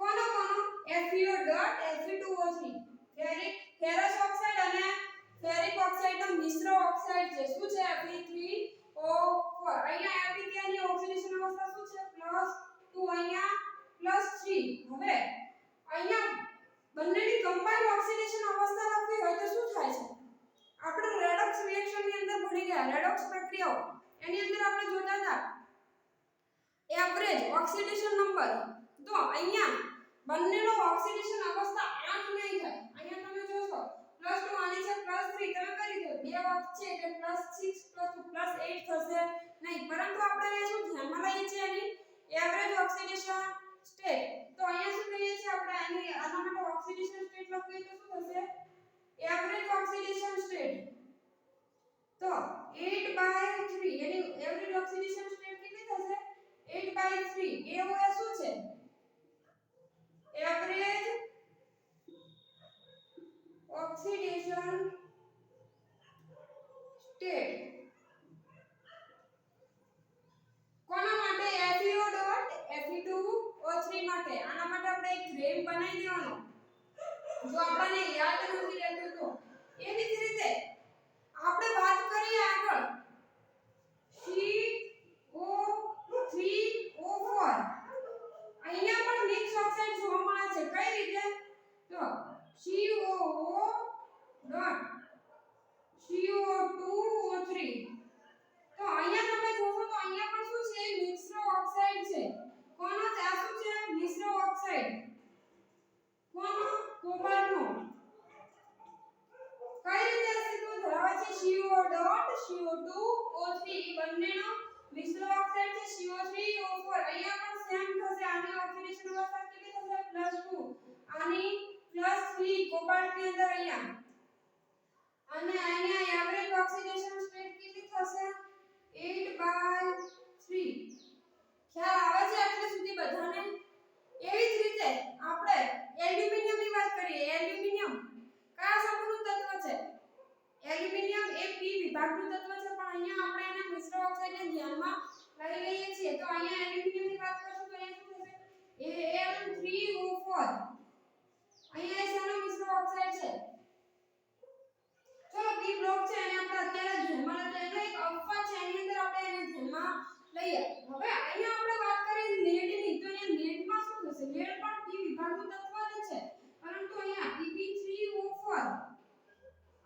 કોનો FeO dot Fe2O3 ferrous oxide અને ફેરિક ઓક્સાઇડ નો મિશ્ર ઓક્સાઇડ છે શું છે Fe3O4 અહીંયા Fe ની ઓક્સિડેશન અવસ્થા શું છે +2 અહીંયા +3 હવે અહીંયા બંનેની કમ્બાઈન્ડ ઓક્સિડેશન અવસ્થા લખવી હોય તો શું થાય છે આપણે રેડોક્સ રિએક્શન ની અંદર ભણી ગયા રેડોક્સ પ્રક્રિયાઓ એની અંદર આપણે જોતા હતા એવરેજ ઓક્સિડેશન નંબર તો અહીંયા બંનેનો ઓક્સિડેશન અવસ્થા 8 નહીં થાય અહીંયા તમે જોશો +2 આની છે +3 તમે કરી દો બે વખત છે એટલે +6 +2 +8 થશે નહીં પરંતુ આપણે એ શું ધ્યાનમાં લઈએ છીએ એની એવરેજ ઓક્સિડેશન સ્ટેટ તો અહીંયા શું કહીએ છીએ આપણે આના માટે ઓક્સિડેશન સ્ટેટ લખીએ તો શું થશે એવરેજ ઓક્સિડેશન સ્ટેટ તો 8/3 એની એવરેજ ઓક્સિડેશન સ્ટેટ કેટલી થશે 8/3 એ હોય શું છે એવરેજ ઓક્સિડેશન સ્ટેટ કોના માટે FeO ડોટ Fe2O3 માટે આના માટે આપણે એક ગ્રેમ બનાવી દેવાનો જો આપણને યાદ નથી રહેતું તો એવી જ રીતે આપણે વાત કરીએ આગળ CO3O4 અહીંયા પણ મિક્સ ઓક્સાઇડ જોવા મળે છે કઈ રીતે તો COO ડોટ CO2O3 તો અહીંયા તમે જોશો તો અહીંયા પણ શું છે મિશ્ર ઓક્સાઇડ છે કોનો આ શું છે મિશ્ર ઓક્સાઇડ કોનો કોબાલ્ટનો કઈ રીતે અસ્તિત્વ ધરાવે છે CO ડોટ CO2O3 બંનેનો મિશ્ર ઓક્સાઇડ છે CO3O4 અહીંયા પણ સેમ થશે આની ઓક્સિડેશન અવસ્થા કેટલી થશે +2 આની +3 કોબાલ્ટ ની અંદર અહીંયા અને અહીંયા એવરેજ ઓક્સિડેશન સ્ટેટ કેટલી થશે 8/3 ખ્યાલ આવે છે એટલે સુધી બધાને એવી જ રીતે આપણે એલ્યુમિનિયમ ની વાત કરીએ એલ્યુમિનિયમ કયા સમૂહનું તત્વ છે એલ્યુમિનિયમ એ P વિભાગનું તત્વ ઓક્સાઇડને ધ્યાનમાં લઈ લઈએ છીએ તો અહીંયા એલ્યુમિનિયમની વાત કરશું તો અહીંયા શું થશે Al3O4 અહીંયા શાનો મિશ્ર ઓક્સાઇડ છે ચલો બી બ્લોક છે અને આપણે અત્યારે ધ્યાનમાં લેતા એનો એક અપવાદ છે એની અંદર આપણે એને ધ્યાનમાં લઈએ હવે અહીંયા આપણે વાત કરીએ લેડની તો અહીંયા લેડમાં શું થશે લેડ પણ પી વિભાગનું તત્વ જ છે પરંતુ અહીંયા Pb3O4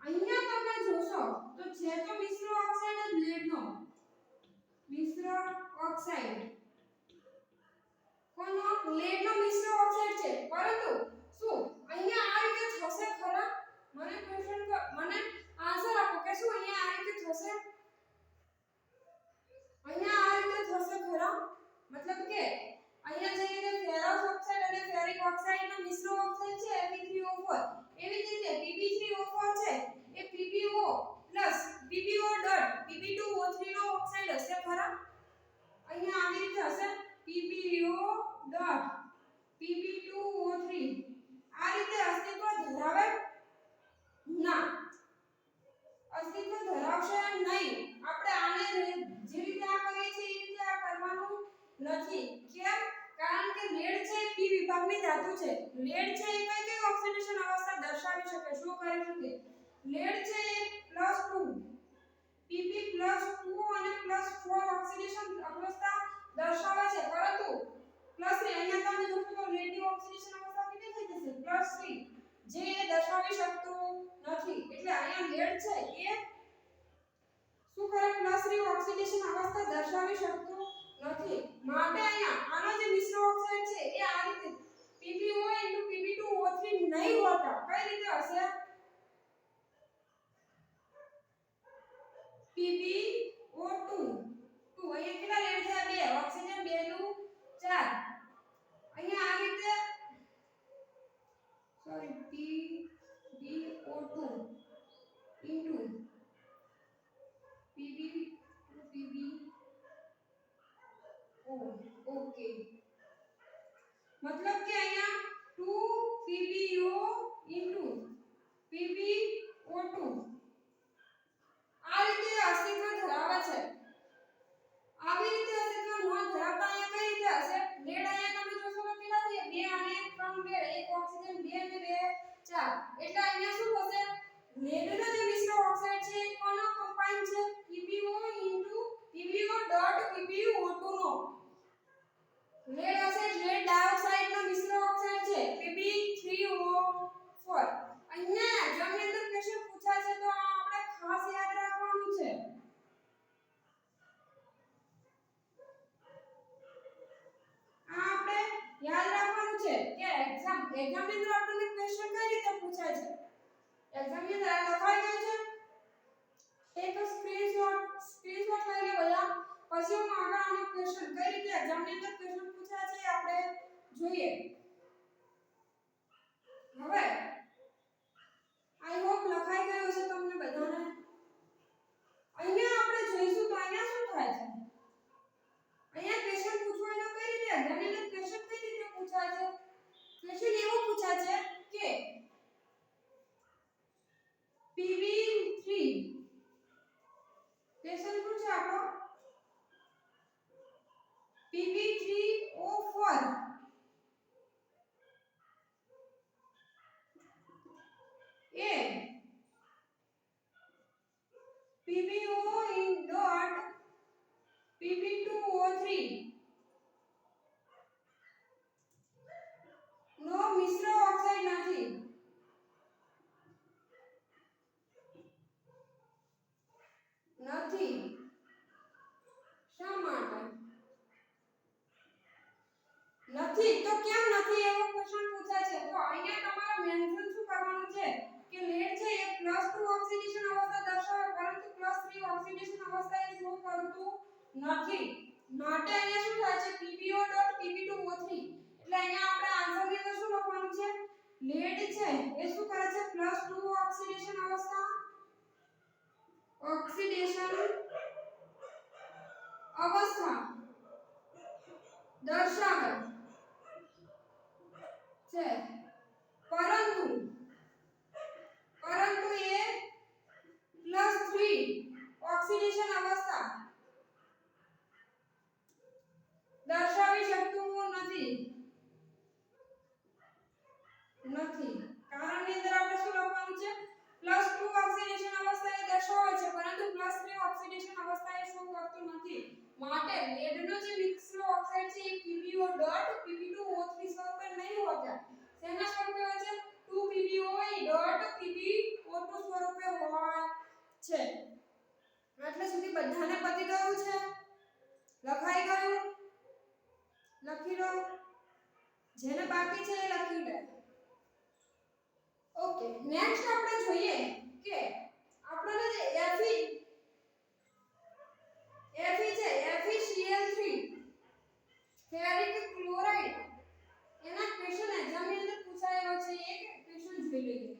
અહીંયા તમે જોશો તો છે તો મિશ્ર ઓક્સાઇડ જ લેડનો મિશ્ર ઓક્સાઇડ કોનો લેડનો મિશ્ર ઓક્સાઇડ છે પરંતુ શું અહીંયા આ રીતે થશે ખરા મને આન્સર આપો કે શું અહીંયા આ રીતે થશે અહીંયા આ રીતે થશે ખરા મતલબ કે અહીંયા જે રીતે ફેરસ ઓક્સાઇડ અને ફેરિક ઓક્સાઇડનો મિશ્ર ઓક્સાઇડ છે Pb3O4 એવી જ રીતે Pb3O4 છે એ PbO PbO ડોટ Pb2O3 નો ઓક્સાઇડ હશે ખરા અહીંયા આવી રીતે હશે PbO ડોટ Pb2O3 આ રીતે અસ્તિત્વ ધરાવે ના અસ્તિત્વ ધરાવશે નહીં આપણે આને જે રીતે આ કરીએ છીએ એ રીતે આ કરવાનું નથી કેમ કારણ કે લેડ છે પી વિભાગની ધાતુ છે લેડ છે એ કઈ ઓક્સિડેશન અવસ્થા દર્શાવી શકે શું કરી શકે લેડ છે એ +2 Pb +2 અને +4 ઓક્સિડેશન અવસ્થા દર્શાવે છે પરંતુ +3 અહીંયા તમે જોશો તો લેડની ઓક્સિડેશન અવસ્થા કેટલી થઈ જશે +3 જે એ દર્શાવી શકતું નથી એટલે અહીંયા લેડ છે એ શું કરે +3 ઓક્સિડેશન અવસ્થા દર્શાવી શકતું નથી માટે અહીંયા આનો જે મિશ્ર ઓક્સાઇડ છે એ આ રીતે PbO Pb2O3 નહીં હોતા કઈ રીતે હશે PbO2 અહીંયા કેટલા લેડ છે 2 ઓક્સિજન 2 નું 4 અહીંયા આ રીતે સોરી PbO2 into ઓકે मतलब કે અહીંયા 2 PbO PbO2 આ રીતે અસ્તિત્વ ધરાવે છે આવી રીતે અસ્તિત્વ ન ધરાવતા અહીંયા કઈ રીતે હશે લેડ અહીંયા તમે જોશો તો કેટલા છે 2 અને 3 લેડ એક ઓક્સિજન 2 અને 2 4 એટલે અહીંયા શું થશે લેડનો જે મિશ્ર ઓક્સાઇડ છે એ કોનો કમ્બાઈન છે PbO PbO ડોટ PbO2 નો લેડ હશે લેડ ડાયોક્સાઇડ નો મિશ્ર ઓક્સાઇડ છે Pb3O4 અહીંયા એક્ઝામની અંદર ક્વેશ્ચન પૂછાય છે તો આ આપણે ખાસ યાદ રાખવાનું છે આ આપણે યાદ રાખવાનું છે કે એક્ઝામની અંદર આપણને ક્વેશ્ચન કઈ રીતે પૂછાય છે એક્ઝામની અંદર આ લખાઈ ગયું છે એક સ્ક્રીનશોટ લઈ લે બધા પછી હું આગળ આનો ક્વેશ્ચન કઈ રીતે એક્ઝામની અંદર ક્વેશ્ચન પૂછાય છે આપણે જોઈએ હવે આઈ હોપ લખાઈ ગયું છે તમને બધાને અહીંયા આપણે જોઈશું તો અહીંયા શું થાય છે અહીંયા ક્વેશ્ચન પૂછવાનો કઈ રીતે એક્ઝામની અંદર ક્વેશ્ચન કઈ રીતે પૂછાય છે ક્વેશ્ચન એવો પૂછાય છે કે Pb3 ક્વેશ્ચન પૂછે આપણો Pb3O4 એ PbO dot Pb2O3 નો મિશ્ર ઓક્સાઇડ નથી શા માટે નથી તો કેમ નથી એવો ક્વેશ્ચન પૂછાય છે તો અહીંયા તમારે મેન્શન શું કરવાનું છે કે લેડ છે એ +2 ઓક્સિડેશન અવસ્થા દર્શાવે પરંતુ +3 ઓક્સિડેશન અવસ્થા એ શો કરતું નથી માટે અહીંયા શું થાય છે PbO Pb2O3 એટલે અહીંયા આપણે આન્સરની અંદર શું લખવાનું છે લેડ છે એ શું કરે છે +2 ઓક્સિડેશન અવસ્થા દર્શાવે છે પરંતુ એ +3 ઓક્સિડેશન અવસ્થા માટે લેડનો જે મિક્સનો ઓક્સાઇડ છે એ PbO.Pb2O3 સ્વરૂપે નહીં હોતા. તેના સ્વરૂપે હોય છે 2PbO.PbO2 સ્વરૂપે હોય છે. એટલે સુધી બધાને પતી ગયું છે. લખાઈ ગયું? લખી લો. જેને બાકી છે એ લખી લે. ઓકે, નેક્સ્ટ આપણે જોઈએ કે આપણને જે Fe છે FeCl3 ફેરિક ક્લોરાઇડ એના ક્વેશ્ચન એક્ઝામ ની અંદર પૂછાયેલો છે. એક ક્વેશ્ચન જોઈ લઈએ.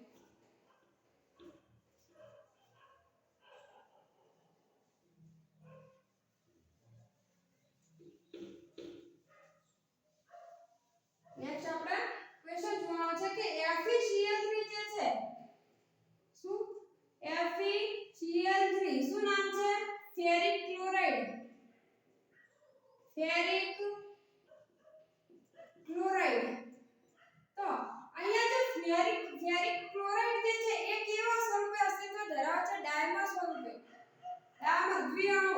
નેક્સ્ટ આપણે ક્વેશ્ચન જોવાનો છે કે FeCl3 જે છે શું FeCl3 શું નામ છે? Ferric chloride. Ferric chloride. તો અહીંયા જે ફેરિક ક્લોરાઇડ જે છે એ કેવા સ્વરૂપે અસ્તિત્વ ધરાવે છે? ડાયમર સ્વરૂપે. ડાયમર દ્વિઅણુ.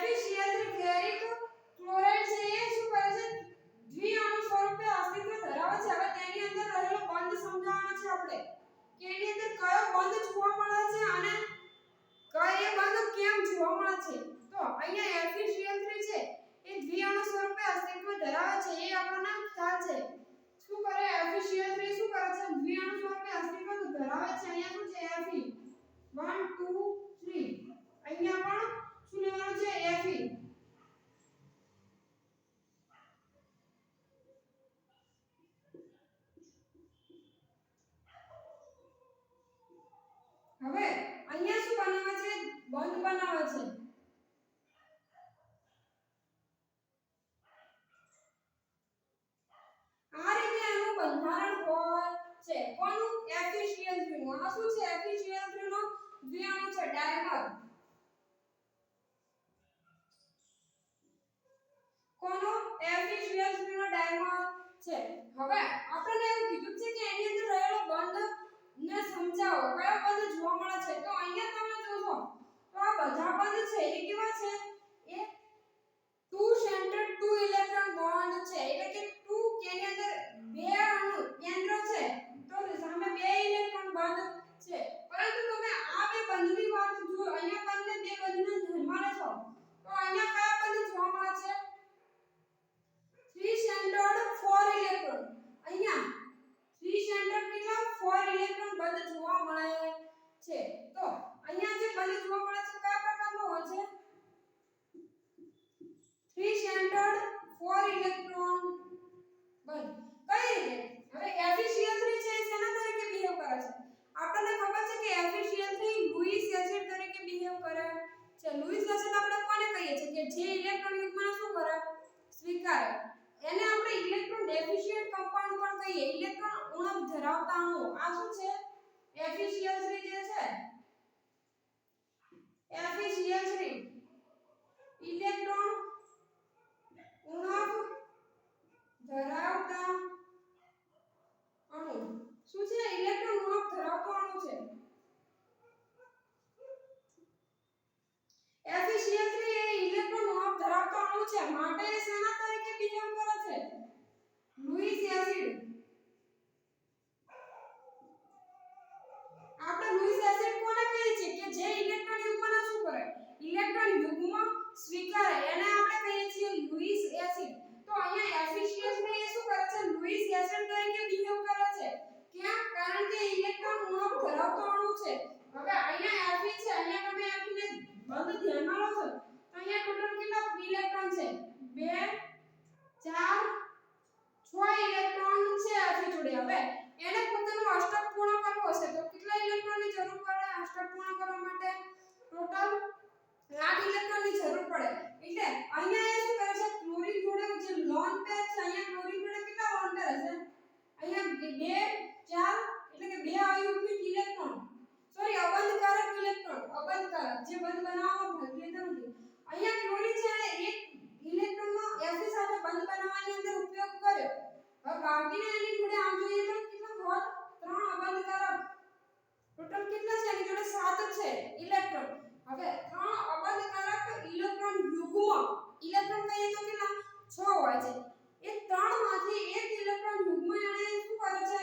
FeCl3 ફેરિક ક્લોરાઇડ છે એ શું કરે છે? દ્વિઅણુ સ્વરૂપે અસ્તિત્વ ધરાવે છે. હવે તેની અંદર રહેલો બંધ સમજાવવાનો છે આપણે કે એની અંદર કયો બંધ જોવા મળે છે અને કયો બંધ કેમ જોવા મળે છે. તો અહીંયા FeCl3 છે એ દ્વિઅણુ સ્વરૂપે અસ્તિત્વ ધરાવે છે એ આપણને ખ્યાલ છે. શું કરે FeCl3 શું કરે છે? દ્વિઅણુ સ્વરૂપે અસ્તિત્વ ધરાવે છે. અહીંયા શું છે? Fe 1 2 3. અહીંયા પણ શું લેવાનું છે? Fe. હવે અહીંયા શું બનાવે છે? બંધ બનાવે છે. આ રીતે એનું બંધારણ હોય છે. કોનું? FeCl3 નું. આ શું છે? FeCl3 નો દ્વિઅણુ છે ડાયમર. કોનો? FeCl3 નો ડાયમર છે. હવે આપણે એવું કીધું છે કે એની અંદર રહેલો બંધ ને સમજાવો. કયો બંધ જોવા મળે છે? તો અહીંયા તમે જોશો તો આ બધા બંધ છે એ કેવા છે? એ 2 સેન્ટર્ડ 2 ઇલેક્ટ્રોન બોન્ડ છે. એટલે કે 2 કે ની અંદર બે અણુ કેન્દ્ર છે તો સામે બે ઇલેક્ટ્રોન બંધ છે. પરંતુ તમે આ બે બંધની વાત જો અહીંયા બંને બે બંધને ધ્યાનમાં લેશો તો અહીંયા કયા બંધ જોવા મળે છે? 3 સેન્ટર્ડ 4 ઇલેક્ટ્રોન. અહીંયા 3 સેન્ટર્ડ કેટલા? 4 ઇલેક્ટ્રોન બંધ જોવા મળે છે. તો અહીંયા જે બંધ જોવા મળે છે કયા પ્રકારનો હોય છે? 3 સેન્ટર્ડ 4 ઇલેક્ટ્રોન બંધ. કઈ રીતે? હવે FeCl3 છે શેના તરીકે બિહેવ કરે છે? આપણને ખબર છે કે FeCl3 લुईस એસિડ તરીકે બિહેવ કરે છે. લुईस એસિડ આપણે કોને કહીએ છીએ? કે જે ઇલેક્ટ્રોન યુગ્મને શું કરે? સ્વીકારે. એને આપણે ઇલેક્ટ્રોન ડેફિશિયન્ટ કમ્પાઉન્ડ પણ કહીએ. ઇલેક્ટ્રોન ઉણપ ધરાવતા અણુ. આ શું છે? FeCl3 જે છે FeCl3 ઇલેક્ટ્રોન ઉણપ ધરાવતા અણુ. શું છે? ઇલેક્ટ્રોન ઉણપ ધરાવતો અણુ છે. FeCl3 એ ઇલેક્ટ્રોન ઉણપ ધરાવતો અણુ છે. માટે એ શેના તરીકે બિહેવ કરે છે? લुईस એસિડ. આપણે લुईस એસિડ કોને કહીએ છીએ? કે જે ઇલેક્ટ્રોન યુગ્મને શું કરે? ઇલેક્ટ્રોન બે ચાર એટલે કે બે અયુગ્મિક ઇલેક્ટ્રોન સોરી અબંધકારક ઇલેક્ટ્રોન અબંધકારક જે બંધ બનાવવામાં ભાગ લેતા નથી અહીંયા ક્લોરીન છે અને એક ઇલેક્ટ્રોનનો Fe સાથે બંધ બનાવવાની અંદર ઉપયોગ કર્યો હવે બાકીના એની જોડે આમ જોઈએ તો કેટલા હોત ત્રણ અબંધકારક ટોટલ કેટલા છે એની જોડે 7 છે ઇલેક્ટ્રોન હવે ત્રણ અબંધકારક ઇલેક્ટ્રોન યુગ્મ ઇલેક્ટ્રોન કહીએ તો કેટલા 6 હોય છે એ ત્રણમાંથી એક ઇલેક્ટ્રોન યુગ્મ એને શું કરે છે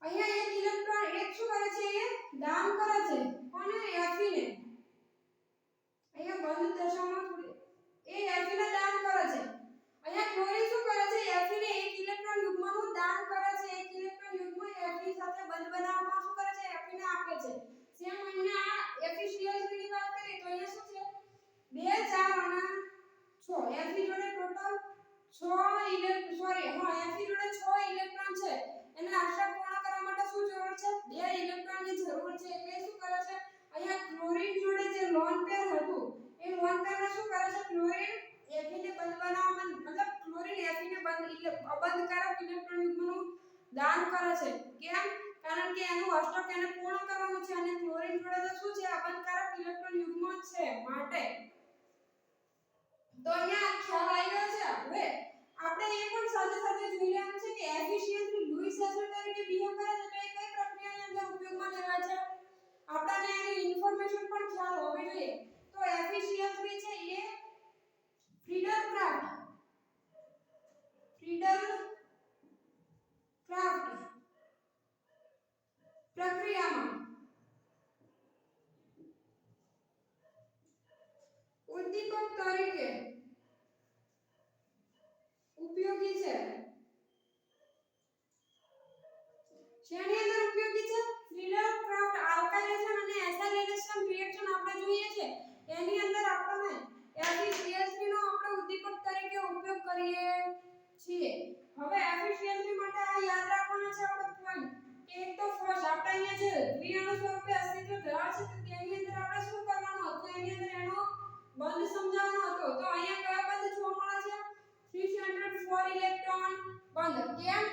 અહીંયા એક ઇલેક્ટ્રોન એક શું કરે છે એ દાન કરે છે કોને Fe ને અહીંયા બંધ દશામાં એ Fe ને દાન કરે છે અહીંયા ક્લોરીન શું કરે છે Fe ને એક ઇલેક્ટ્રોન યુગ્મનું દાન કરે છે એક ઇલેક્ટ્રોન યુગ્મ Fe સાથે બંધ બનાવવામાં શું કરે છે Fe ને આપે છે સેમ અહીંયા FeCl3 ની વાત કરીએ તો અહીંયા શું છે 2 4 અને 6 Fe જોડે ટોટલ 6 ઇલેક્ટ્રોન સોરી હા Fe જોડે 6 ઇલેક્ટ્રોન છે એને આશ્રય પૂર્ણ કરવા માટે શું જરૂર છે 2 ઇલેક્ટ્રોનની જરૂર છે એટલે શું કરે છે અહીંયા ક્લોરીન જોડે જે લોન પેર હતું એ લોન પેરને શું કરે છે ક્લોરીન Fe ને બંધ બનાવવામાં મતલબ ક્લોરીન Fe ને બંધ અબંધકારક ઇલેક્ટ્રોન યુગ્મનું દાન કરે છે કેમ કારણ કે એનું અષ્ટક એને પૂર્ણ કરવાનું છે અને ક્લોરીન જોડે તો શું છે અબંધકારક ઇલેક્ટ્રોન યુગ્મ છે માટે તો અહીંયા ખ્યાલ આવી ગયો છે હવે આપણે એ પણ સાથે સાથે જોઈ લેવાનું છે કે FeCl3 લुईस એસિડ તરીકે બિહેવ કરે છે તો એ કઈ પ્રક્રિયાની અંદર ઉપયોગમાં લેવાય છે આપણને એની ઇન્ફોર્મેશન પણ ખ્યાલ હોવી જોઈએ તો FeCl3 છે એ ફ્રીડલક્રાફ્ટ પ્રક્રિયામાં ઉદ્દીપક તરીકે ઉપયોગી છે શેની અંદર ઉપયોગી છે ફ્રીડલક્રાફ્ટ આલ્કાઇલેશન અને એસાઇલેશન રિએક્શન આપણે જોઈએ છે એની અંદર આપણને FeCl3 નો આપણે ઉદ્દીપક તરીકે ઉપયોગ કરીએ છીએ હવે FeCl3 માટે આ યાદ રાખવાના છે આપણે પોઈન્ટ કે એક તો ફર્સ્ટ આપણે અહીંયા જે દ્વિઅણુ સ્વરૂપે અસ્તિત્વ ધરાવે છે તો તેની અંદર આપણે શું કરવાનું હતું એની અંદર એનો બંધ સમજાવવાનો હતો તો અહીંયા કયા બંધ જોવા મળે છે 304 ઇલેક્ટ્રોન બંધ કેમ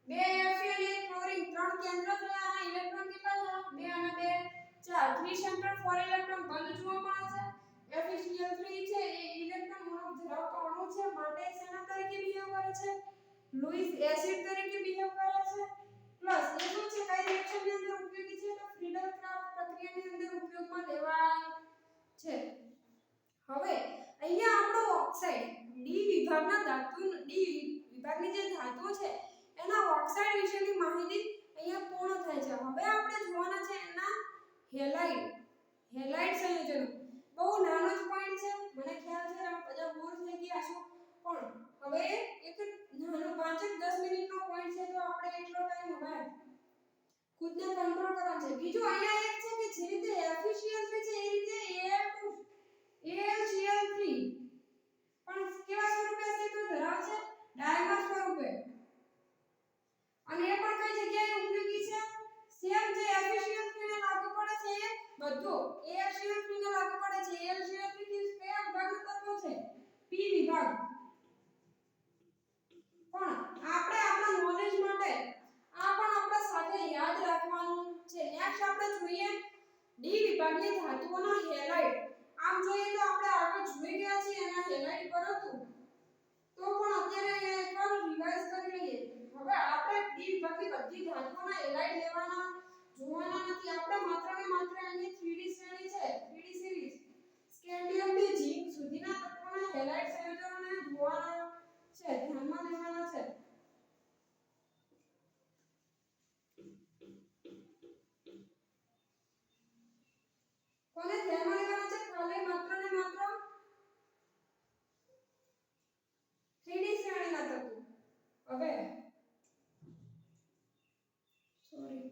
2 Fe અને 1 ક્લોરીન ત્રણ કેન્દ્ર છે અને ઇલેક્ટ્રોન કેટલા છે 2 અને 2 4 304 ઇલેક્ટ્રોન બંધ જોવા મળે છે FeCl3 છે એ ઇલેક્ટ્રોન મોનોક ધરાવતો અણુ છે માટે શેના તરીકે બિહેવ કરે છે લुईस એસિડ તરીકે બિહેવ કરે છે પ્લસ એ શું છે કઈ રિએક્શનની અંદર ઉપયોગી છે તો ફ્રીડલક્રાફ્ટ પ્રક્રિયાની અંદર ઉપયોગમાં લેવાય છે હવે અહીંયા આપણો ઓક્સાઇડ ડી વિભાગના વિભાગની જે ધાતુઓ છે એના ઓક્સાઇડ વિશેની માહિતી અહીંયા પૂર્ણ થાય છે હવે આપણે જોવાના છે એના હેલાઇડ સંયોજનો બહુ નાનો જ પોઈન્ટ છે મને ખ્યાલ છે આમ બધા બોર થઈ ગયા છો પણ હવે એક નાનો 5-10 મિનિટનો પોઈન્ટ છે તો આપણે એટલો ટાઈમ હવે ખુદને કંટ્રોલ કરવાનો છે બીજું અહીંયા એક છે કે જે રીતે FeCl3 છે એ રીતે AlCl3 પણ કેવા સ્વરૂપે અસ્તિત્વ ધરાવે છે ડાયમર સ્વરૂપે અને એ પણ કઈ જગ્યાએ ઉપયોગી છે સેમ જે FeCl3 ને લાગુ પડે છે એ બધું AlCl3 ને લાગુ પડે છે AlCl3 થી કયા વિભાગનો તત્વ છે P વિભાગ પણ આપણે આપણા નોલેજ માટે આ પણ આપણે સાથે યાદ રાખવાનું છે નેક્સ્ટ આપણે જોઈએ ડી વિભાગની ધાતુઓના હેલાઇડ આમ જોઈએ તો આપણે આગળ જોઈ ગયા છીએ એના હેલાઇડ પરંતુ તો પણ અત્યારે એકવાર રિવાઇઝ કરી લઈએ હવે આપણે ડી વિભાગની બધી ધાતુઓના હેલાઇડ લેવાના જોવાના નથી આપણે માત્ર ને માત્ર એની 3D શ્રેણી છે 3D સિરીઝ સ્કેન્ડિયમ થી ઝીંક સુધીના તત્વોના હેલાઇડ સંયોજનોને જોવાના છે ધ્યાનમાં લેવાના છે કોને ધ્યાનમાં લેવાના છે ખાલી માત્ર ને માત્ર 3D શ્રેણીના તત્વો હવે સોરી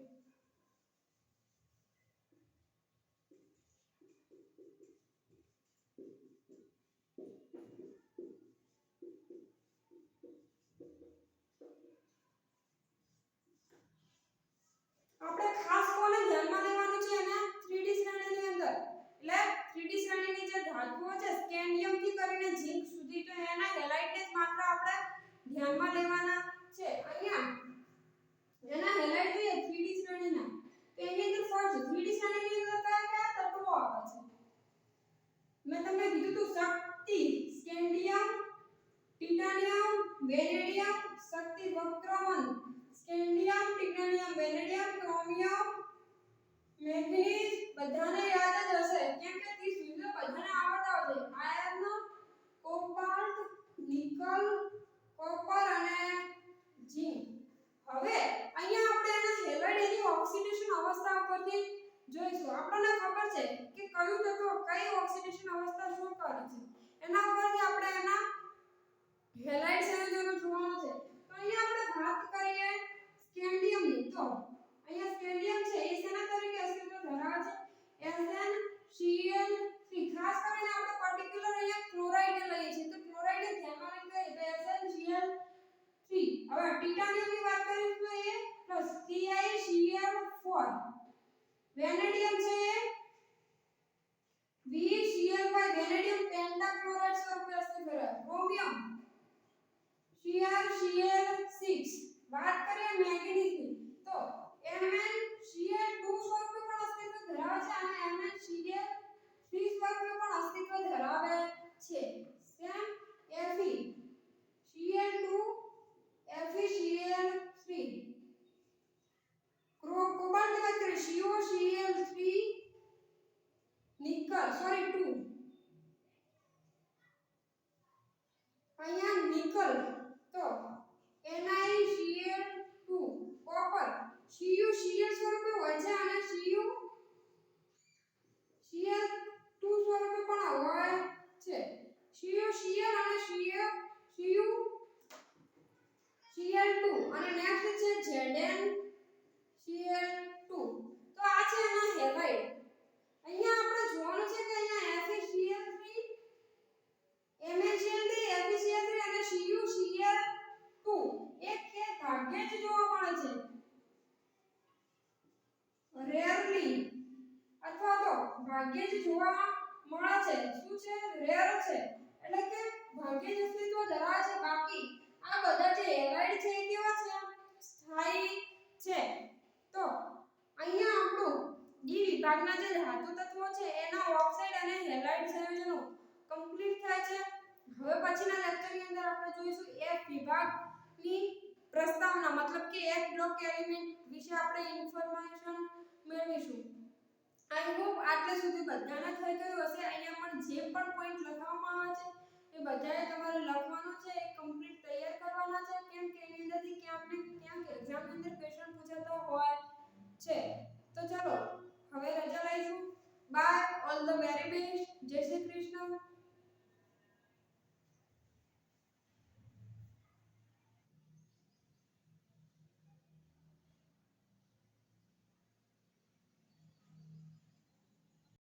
આપણે ખાસ કોને ધ્યાનમાં લેવાનું છે એના 3D શ્રેણીની અંદર એટલે 3D શ્રેણીની જે ધાતુઓ છે સ્કેન્ડિયમ થી કરીને ઝીંક સુધી તો એના હેલાઇડને જ માત્ર આપણે ધ્યાનમાં લેવાના છે કીધું તું શક્તિ સ્કેન્ડિયમ ટિટાનિયમ વેનેડિયમ શક્તિ વક્રમણ સ્કેન્ડિયમ ટિટાનિયમ વેનેડિયમ ક્રોમિયમ મેંગનીઝ બધાને યાદ જ હશે કેમ કે 30 વિડિયો બધાને આવડતા હશે આયર્ન કોબાલ્ટ નિકલ કોપર અને ઝિંક હવે અહીંયા આપણે એના હેલાઇડની ઓક્સિડેશન અવસ્થા ઉપરથી જોઈશું આપણને ખબર છે કે કયું તત્વ કઈ ઓક્સિડેશન અવસ્થા શું કરે છે એના ઉપરથી આપણે એના હેલાઇડ સંયોજનો જોવાનું છે તો અહીંયા આપણે વાત કરીએ સ્કેન્ડિયમની તો અહીંયા સ્કેન્ડિયમ છે એ શેના તરીકે અસ્તિત્વ ધરાવે છે SnCl3 ખાસ કરીને આપણે પર્ટિક્યુલર અહીંયા ક્લોરાઇડ લઈએ છીએ તો ક્લોરાઇડ ધ્યાનમાં રાખીએ તો SnCl3 હવે ટિટાનિયમની વાત કરીએ તો એ TiCl4 વેનેડિયમ છે VCl5 વેનેડિયમ પેન્ટાક્લોરાઇડ સ્વરૂપે અસ્તિત્વ ધરાવે ક્રોમિયમ CrCl6 વાત કરીએ મેંગનીઝની તો MnCl2 સ્વરૂપે પણ અસ્તિત્વ ધરાવે છે અને MnCl3 સ્વરૂપે પણ અસ્તિત્વ ધરાવે છે સેમ FeCl2 FeCl3 કોબાલ્ટ વાત કરીએ COCl3 નિકલ 2 અહીંયા નિકલ તો NiCl2 કોપર CuCl સ્વરૂપે હોય છે અને CuCl2 સ્વરૂપે પણ હોય છે CuCl અને CuCl2 અને નેક્સ્ટ છે ZnCl2 તો આ છે એના હેલાઇડ અહીંયા આપણે જોવાનું છે કે અહીંયા FeCl3 MnCl3 FeCl3 અને CuCl2 એક કે ભાગ્યે જ જોવા મળે છે રેરલી અથવા તો ભાગ્યે જ જોવા મળે છે શું છે રેર છે એટલે કે ભાગ્યે જ અસ્તિત્વ ધરાવે છે બાકી આ બધા જે હેલાઇડ છે એ કેવા છે સ્થાયી છે તો અહીંયા આપણું ડી વિભાગના જે ધાતુ તત્વો છે એના ઓક્સાઇડ અને હેલાઇડ સંયોજનો કમ્પ્લીટ થાય છે હવે પછીના લેક્ચરની અંદર આપણે જોઈશું F વિભાગની પ્રસ્તાવના મતલબ કે F બ્લોક એલિમેન્ટ વિશે આપણે ઇન્ફોર્મેશન મેળવીશું આઈ હોપ આટલે સુધી બધાને થઈ ગયું હશે અહીંયા પણ જે પણ પોઈન્ટ લખવામાં આવે છે એ બધાએ તમારે લખવાનું છે એ કમ્પ્લીટ તૈયાર કરવાના છે કેમ કે એની અંદરથી